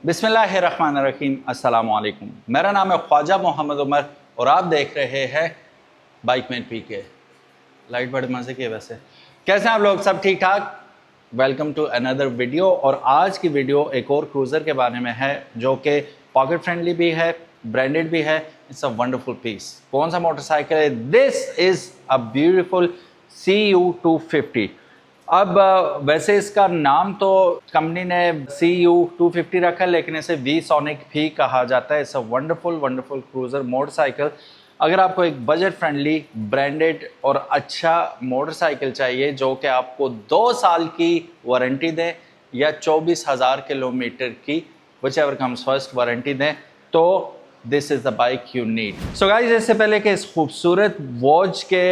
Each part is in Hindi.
बिस्मिल्लाहिर्रहमानिर्रहीम, अस्सलाम वालेकुम। मेरा नाम है ख्वाजा मोहम्मद उमर और आप देख रहे हैं बाइक में पीके। लाइट बड़े मज़े की है वैसे। कैसे हैं आप लोग? सब ठीक ठाक? Welcome to another video. और आज की वीडियो एक और क्रूज़र के बारे में है जो कि पॉकेट फ्रेंडली भी है, ब्रांडेड भी है। It's a wonderful piece. कौन सा मोटरसाइकिल है? This is a beautiful CU250। अब वैसे इसका नाम तो कंपनी ने CU250 रखा है, लेकिन इसे VSonic भी कहा जाता है। It's a wonderful cruiser motorcycle. अगर आपको एक बजट फ्रेंडली, ब्रांडेड और अच्छा मोटरसाइकिल चाहिए जो कि आपको 2 साल की वारंटी दें या 24,000 किलोमीटर की, which ever comes first, warranty दें, तो this is the bike you need. So guys, इससे पहले कि इस खूबसूरत वॉच के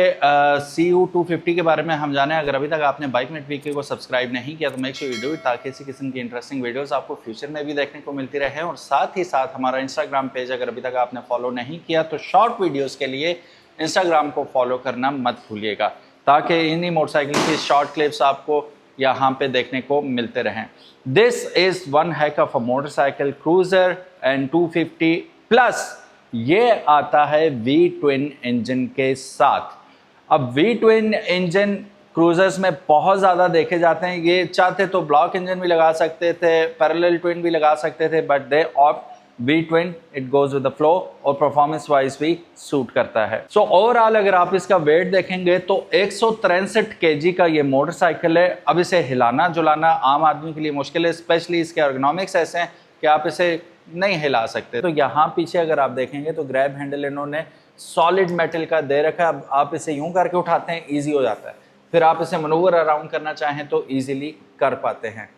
CU250 के बारे में हम जाने, अगर अभी तक आपने बाइक में पीके को सब्सक्राइब नहीं किया तो make sure you do it, ताकि इसी किस्म की इंटरेस्टिंग वीडियोस आपको फ्यूचर में भी देखने को मिलती रहे। और साथ ही साथ हमारा इंस्टाग्राम पेज अगर अभी तक आपने फॉलो नहीं किया तो शॉर्ट वीडियोज़ के लिए इंस्टाग्राम को फॉलो करना मत भूलिएगा, ताकि इन्हीं मोटरसाइकिल की शॉर्ट क्लिप्स आपको यहाँ पे देखने को मिलते रहें। This is one hack of a motorcycle cruiser and 250 plus ये आता है V-twin इंजन के साथ। अब V-twin इंजन क्रूजर्स में बहुत ज़्यादा देखे जाते हैं। ये चाहते तो ब्लॉक इंजन भी लगा सकते थे, पैरेलल ट्विन भी लगा सकते थे, but they opt V-twin। It goes with the flow और परफॉर्मेंस वाइज भी सूट करता है। सो ओवरऑल अगर आप इसका वेट देखेंगे तो 163 kg का ये मोटरसाइकिल है। अब इसे हिलाना जुलाना आम आदमी के लिए मुश्किल है, स्पेशली इसके एर्गोनॉमिक्स ऐसे हैं कि आप इसे नहीं हिला सकते। तो यहाँ पीछे अगर आप देखेंगे तो ग्रैब हैंडल इन्होंने सॉलिड मेटल का दे रखा है। अब आप इसे यूं करके उठाते हैं, इजी हो जाता है। फिर आप इसे मनूवर अराउंड करना चाहें तो इजीली कर पाते हैं।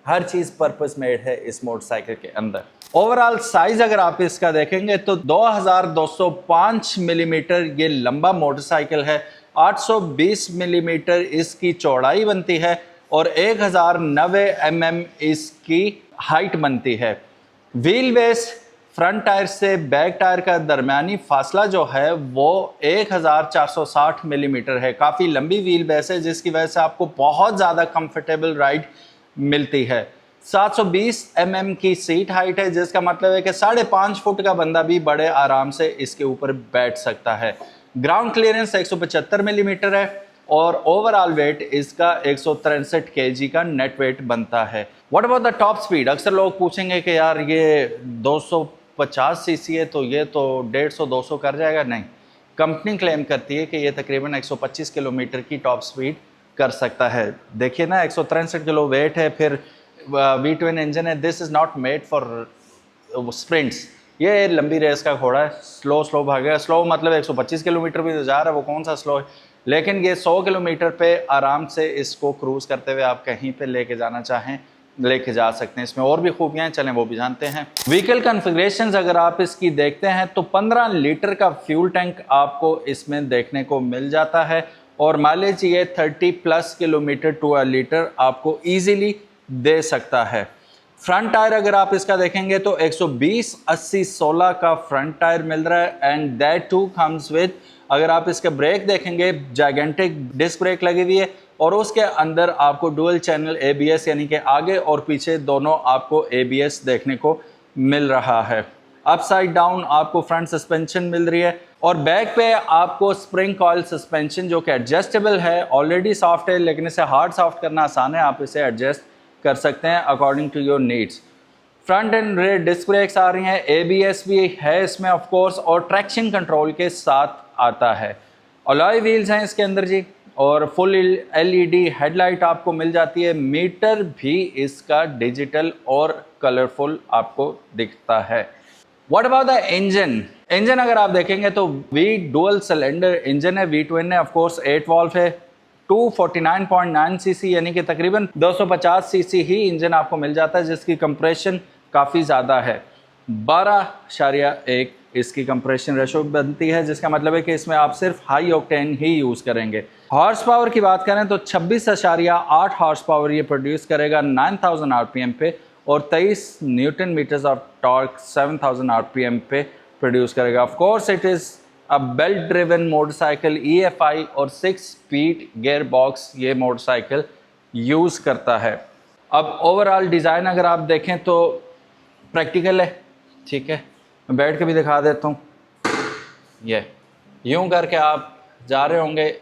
हर चीज़ पर्पस मेड है इस मोटरसाइकिल के अंदर। ओवरऑल साइज अगर आप इसका देखेंगे तो 2205 मिलीमीटर ये लंबा मोटरसाइकिल है, 820 मिलीमीटर इसकी चौड़ाई बनती है और 1090 mm इसकी हाइट बनती है। व्हील बेस फ्रंट टायर से बैक टायर का दरमियानी फासला जो है वो 1460 मिलीमीटर है। काफ़ी लंबी व्हील बेस है, जिसकी वजह से आपको बहुत ज़्यादा कंफर्टेबल राइड मिलती है। 720 mm की सीट हाइट है, जिसका मतलब है कि 5.5 फुट का बंदा भी बड़े आराम से इसके ऊपर बैठ सकता है। ग्राउंड क्लियरेंस 175 मिलीमीटर है और ओवरऑल वेट इसका 163 kg का नेट वेट बनता है। What about the top speed? अक्सर लोग पूछेंगे कि यार ये 250 सीसी है तो ये तो 150-200 कर जाएगा। नहीं, कंपनी क्लेम करती है कि ये तकरीबन 125 किलोमीटर की टॉप स्पीड कर सकता है। देखिए ना, 163 किलो वेट है, फिर V-twin इंजन है। This is not made for sprints. ये लंबी रेस का घोड़ा है, स्लो भागेगा। स्लो मतलब 125 किलोमीटर भी तो जा रहा है, वो कौन सा स्लो है। लेकिन ये 100 किलोमीटर पे आराम से इसको क्रूज़ करते हुए आप कहीं पे लेके जाना चाहें लेके जा सकते हैं। इसमें और भी खूबियाँ हैं, चलें वो भी जानते हैं। व्हीकल कन्फिगरेशंस अगर आप इसकी देखते हैं तो 15 लीटर का फ्यूल टैंक आपको इसमें देखने को मिल जाता है और माइलेज ये 30+ किलोमीटर टू अ लीटर आपको ईजिली दे सकता है। फ्रंट टायर अगर आप इसका देखेंगे तो 120/80/16 का फ्रंट टायर मिल रहा है and that too comes with, अगर आप इसके ब्रेक देखेंगे, जायगेंटिक डिस्क ब्रेक लगी हुई है और उसके अंदर आपको डुअल चैनल ABS यानी कि आगे और पीछे दोनों आपको ABS देखने को मिल रहा है। अपसाइड डाउन आपको फ्रंट सस्पेंशन मिल रही है और बैक पे आपको स्प्रिंग कॉइल सस्पेंशन जो कि एडजस्टेबल है। ऑलरेडी सॉफ्ट है लेकिन इसे हार्ड सॉफ्ट करना आसान है, आप इसे एडजस्ट कर सकते हैं according to your needs. Front and rear disc brakes आ रही हैं, ABS भी है इसमें ऑफ कोर्स और ट्रैक्शन कंट्रोल के साथ आता है। अलॉय व्हील्स हैं इसके अंदर जी और फुल LED हेडलाइट आपको मिल जाती है। मीटर भी इसका डिजिटल और कलरफुल आपको दिखता है। What about the engine? Engine अगर आप देखेंगे तो V डुअल सिलेंडर इंजन है। V-twin है, ऑफ कोर्स 8 वॉल्व है, 249.9 सीसी यानी कि तकरीबन 250 सीसी ही इंजन आपको मिल जाता है, जिसकी कंप्रेशन काफ़ी ज़्यादा है। 12.1 इसकी कंप्रेशन रेशो बनती है, जिसका मतलब है कि इसमें आप सिर्फ हाई ऑक्टेन ही यूज़ करेंगे। हॉर्स पावर की बात करें तो 26.8 हॉर्स पावर ये प्रोड्यूस करेगा 9000 RPM पे और 23 newton meters of torque 7000 RPM पे प्रोड्यूस करेगा। ऑफ कोर्स इट इज़ अब बेल्ट ड्रिवन मोटरसाइकिल EFI और 6 स्पीड गियर बॉक्स ये मोटरसाइकिल यूज़ करता है। अब ओवरऑल डिज़ाइन अगर आप देखें तो प्रैक्टिकल है, ठीक है। मैं बैठ के भी दिखा देता हूँ। ये यूं करके आप जा रहे होंगे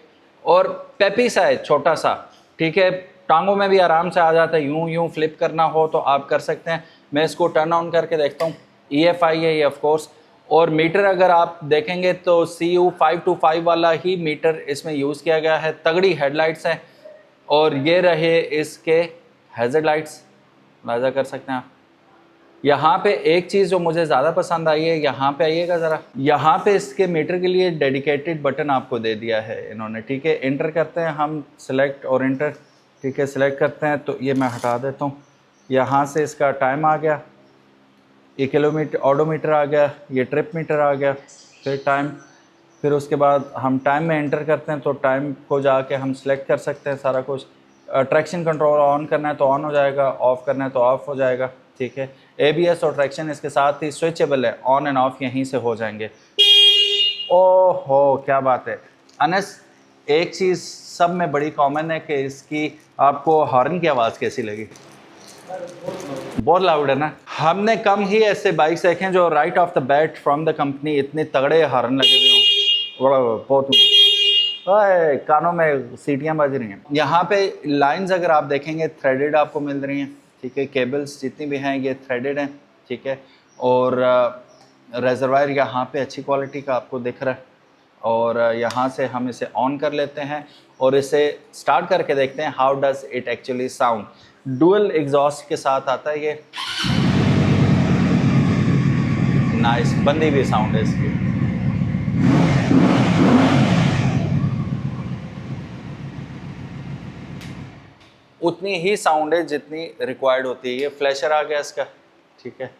और पेपी सा है, छोटा सा, ठीक है। टांगों में भी आराम से आ जाता है। यूं फ्लिप करना हो तो आप कर सकते हैं। मैं इसको टर्न ऑन करके देखता हूँ। EFI है ये ऑफ कोर्स। और मीटर अगर आप देखेंगे तो CU 525 वाला ही मीटर इसमें यूज़ किया गया है। तगड़ी हेडलाइट्स हैं और ये रहे इसके हैज़र्ड लाइट्स, अंदाज़ा कर सकते हैं आप। यहाँ पे एक चीज़ जो मुझे ज़्यादा पसंद आई है, यहाँ पे आइएगा ज़रा, यहाँ पे इसके मीटर के लिए डेडिकेटेड बटन आपको दे दिया है इन्होंने, ठीक है। इंटर करते हैं हम, सेलेक्ट और इंटर, ठीक है। सेलेक्ट करते हैं तो ये मैं हटा देता हूँ। यहाँ से इसका टाइम आ गया, ये किलोमीटर ऑडोमीटर आ गया, ये ट्रिप मीटर आ गया, फिर टाइम, फिर उसके बाद हम टाइम में एंटर करते हैं तो टाइम को जाके हम सेलेक्ट कर सकते हैं सारा कुछ। ट्रैक्शन कंट्रोल ऑन करना है तो ऑन हो जाएगा, ऑफ़ करना है तो ऑफ़ हो जाएगा, ठीक है। ABS और ट्रैक्शन इसके साथ ही स्विचेबल है, ऑन एंड ऑफ यहीं से हो जाएंगे। ओहो क्या बात है अनस, एक चीज़ सब में बड़ी कॉमन है कि इसकी आपको हॉर्न की आवाज़ कैसी लगी? बहुत लाउड है ना। हमने कम ही ऐसे बाइक्स देखे हैं जो right of the bat from the company इतने तगड़े हॉर्न लगे हुए हों। बहुत कानों में सीटियाँ बज रही हैं। यहाँ पे लाइंस अगर आप देखेंगे थ्रेडेड आपको मिल रही हैं, ठीक है। केबल्स जितनी भी हैं ये थ्रेडेड हैं, ठीक है। और रेजरवायर यहाँ पे अच्छी क्वालिटी का आपको दिख रहा है। और यहाँ से हम इसे ऑन कर लेते हैं और इसे स्टार्ट करके देखते हैं how does it actually sound. Dual exhaust के साथ आता है ये, नाइस बंदी हुई साउंड है इसकी। उतनी ही साउंड है जितनी रिक्वायर्ड होती है। ये फ्लैशर आ गया इसका, ठीक है।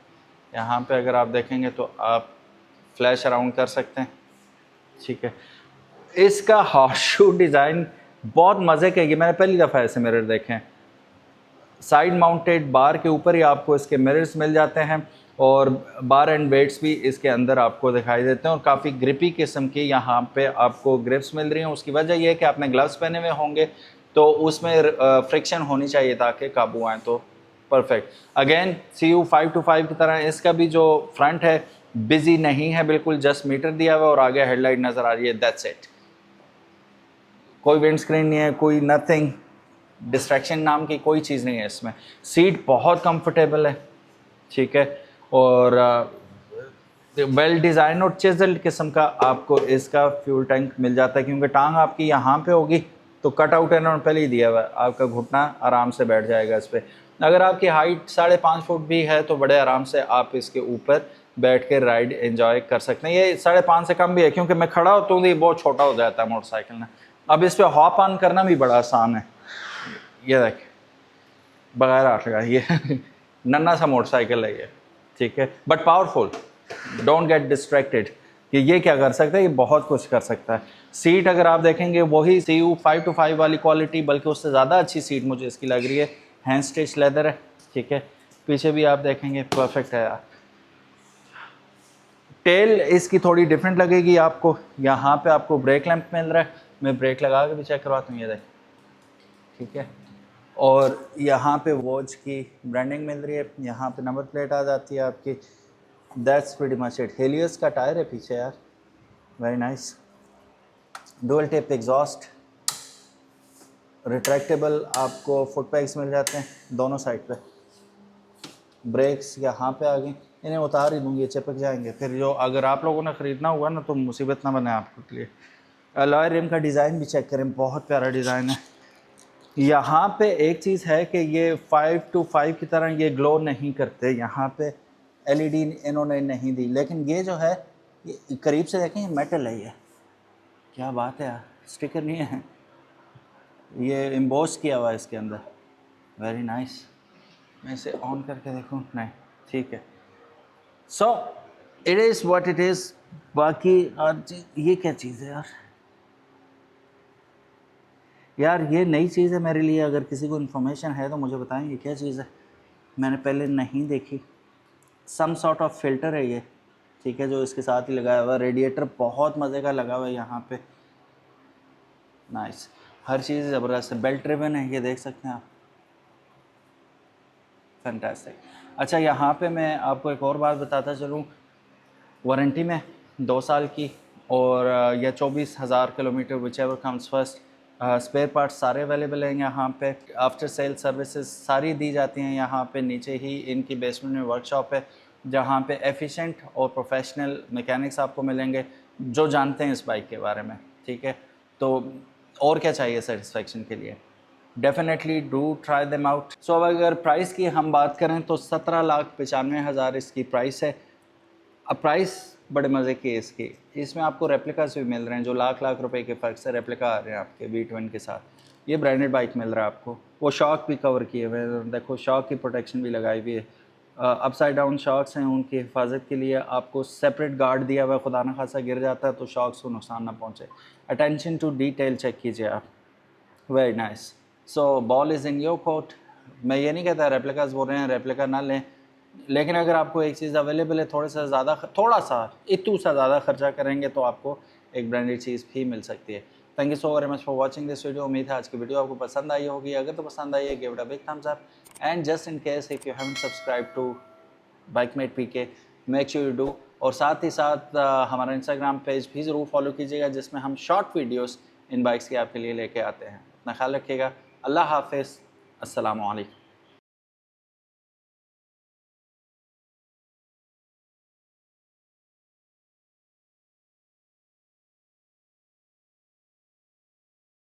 यहाँ पे अगर आप देखेंगे तो आप फ्लैश अराउंड कर सकते हैं, ठीक है। इसका हॉर्स शू डिज़ाइन बहुत मज़े का है। ये मैंने पहली दफ़ा ऐसे मिरर देखे हैं। साइड माउंटेड बार के ऊपर ही आपको इसके मिरर्स मिल जाते हैं और बार एंड वेट्स भी इसके अंदर आपको दिखाई देते हैं और काफ़ी ग्रिपी किस्म की यहाँ पे आपको ग्रिप्स मिल रही हैं। उसकी वजह यह है कि आपने ग्लव्स पहने हुए होंगे तो उसमें फ्रिक्शन होनी चाहिए ताकि काबू आए, तो परफेक्ट। अगेन CU 525 की तरह इसका भी जो फ्रंट है बिजी नहीं है बिल्कुल, जस्ट मीटर दिया हुआ और आगे हेडलाइट नज़र आ रही है, दैट्स इट। कोई विंड स्क्रीन नहीं है, कोई नथिंग, डिस्ट्रैक्शन नाम की कोई चीज़ नहीं है इसमें। सीट बहुत कंफर्टेबल है, ठीक है। और वेल डिज़ाइन और चिज़ल्ड किस्म का आपको इसका फ्यूल टैंक मिल जाता है, क्योंकि टांग आपकी यहाँ पे होगी तो कट आउट इन्होंने पहले ही दिया हुआ है, आपका घुटना आराम से बैठ जाएगा इस पर। अगर आपकी हाइट 5.5 फुट भी है तो बड़े आराम से आप इसके ऊपर बैठ के राइड एंजॉय कर सकते हैं। ये 5.5 से कम भी है, क्योंकि मैं खड़ा होता हूँ तो ये बहुत छोटा हो जाता है मोटरसाइकिल में। अब इस पर हॉप ऑन करना भी बड़ा आसान है। ये देख बगैर आठ लगा, ये नन्ना सा मोटरसाइकिल है ये, ठीक है, but powerful. Don't get distracted कि ये क्या कर सकता है, ये बहुत कुछ कर सकता है। सीट अगर आप देखेंगे वही CU 525 वाली क्वालिटी, बल्कि उससे ज़्यादा अच्छी सीट मुझे इसकी लग रही है। हैंड स्टिच लेदर है, ठीक है। पीछे भी आप देखेंगे परफेक्ट है यार। टेल इसकी थोड़ी डिफरेंट लगेगी आपको। यहाँ पे आपको ब्रेक लैंप मिल रहा है, मैं ब्रेक लगा के भी चेक करवाता हूँ, ये देख, ठीक है। और यहाँ पे वॉच की ब्रांडिंग मिल रही है, यहाँ पे नंबर प्लेट आ जाती है आपकी। That's pretty much it. Helios का टायर है पीछे यार, very nice. Dual tape exhaust, retractable आपको फुट पैक्स मिल जाते हैं दोनों साइड पे। ब्रेक्स यहाँ पे आ गई, इन्हें उतार ही दूँगी, चिपक जाएंगे फिर। जो अगर आप लोगों ने ख़रीदना हुआ ना तो मुसीबत ना बने आपके लिए। अलॉय रिम का डिज़ाइन भी चेक करें, बहुत प्यारा डिज़ाइन है। यहाँ पे एक चीज़ है कि ये 525 की तरह ये ग्लो नहीं करते, यहाँ पे LED इन्होंने नहीं दी, लेकिन ये जो है ये करीब से देखें, ये मेटल है। ये क्या बात है यार, स्टिकर नहीं है, ये एम्बोस किया हुआ है इसके अंदर, वेरी नाइस। मैं इसे ऑन करके देखूँ, नहीं, ठीक है। So it is what it is. बाकी और ये क्या चीज़ है यार, ये नई चीज़ है मेरे लिए। अगर किसी को इन्फॉर्मेशन है तो मुझे बताएं ये क्या चीज़ है, मैंने पहले नहीं देखी। सम सॉर्ट ऑफ फिल्टर है ये, ठीक है, जो इसके साथ ही लगाया हुआ है। रेडिएटर बहुत मज़े का लगा हुआ है यहाँ पे, नाइस, हर चीज़ ज़बरदस्त है। बेल्ट ड्रिवन है, ये देख सकते हैं आप, फैंटास्टिक। अच्छा, यहाँ पे मैं आपको एक और बात बताता चलूँ, वारंटी में 2 साल की और या 24,000 kilometre, whichever comes first. Spare parts सारे अवेलेबल हैं यहाँ पे। आफ्टर सेल सर्विसेज सारी दी जाती हैं यहाँ पे। नीचे ही इनकी बेसमेंट में वर्कशॉप है जहाँ पे एफिशिएंट और प्रोफेशनल मैकेनिक्स आपको मिलेंगे जो जानते हैं इस बाइक के बारे में, ठीक है। तो और क्या चाहिए सेटिस्फेक्शन के लिए, definitely do try them out. So अब अगर प्राइस की हम बात करें तो 17,95,000 इसकी प्राइस है। अब प्राइस बड़े मज़े की है इसकी, इसमें आपको रेप्लिकास भी मिल रहे हैं जो लाख लाख रुपए के फ़र्क से रेप्लिका आ रहे हैं आपके V12 के साथ। ये ब्रांडेड बाइक मिल रहा है आपको। वो शॉक भी कवर किए हुए हैं, देखो शॉक की प्रोटेक्शन भी लगाई हुई है। अपसाइड डाउन शॉक्स हैं, उनकी हिफाजत के लिए आपको सेपरेट गार्ड दिया हुआ है, खुदा ना खासा गिर जाता है तो शॉक्स को नुकसान ना पहुँचे। अटेंशन टू डिटेल चेक कीजिए आप, very nice. So ball is in your court. मैं ये नहीं कहता रेप्लिकास बोल रहे हैं रेप्लिका ना लें, लेकिन अगर आपको एक चीज़ अवेलेबल है, थोड़ा सा इतू सा ज़्यादा खर्चा करेंगे तो आपको एक ब्रांडेड चीज़ भी मिल सकती है। Thank you so very much for watching this video. उम्मीद है आज की वीडियो आपको पसंद आई होगी। अगर तो पसंद आई है, give it a big thumbs up, and just in case if you haven't subscribe to Bikemate PK, make sure you do. और साथ ही साथ हमारा इंस्टाग्राम पेज भी ज़रूर फॉलो कीजिएगा जिसमें हम शॉर्ट वीडियोज़ इन बाइक्स की आपके लिए लेके आते हैं। अपना ख्याल रखिएगा। अल्लाह हाफिज़, अस्सलामु अलैकुम।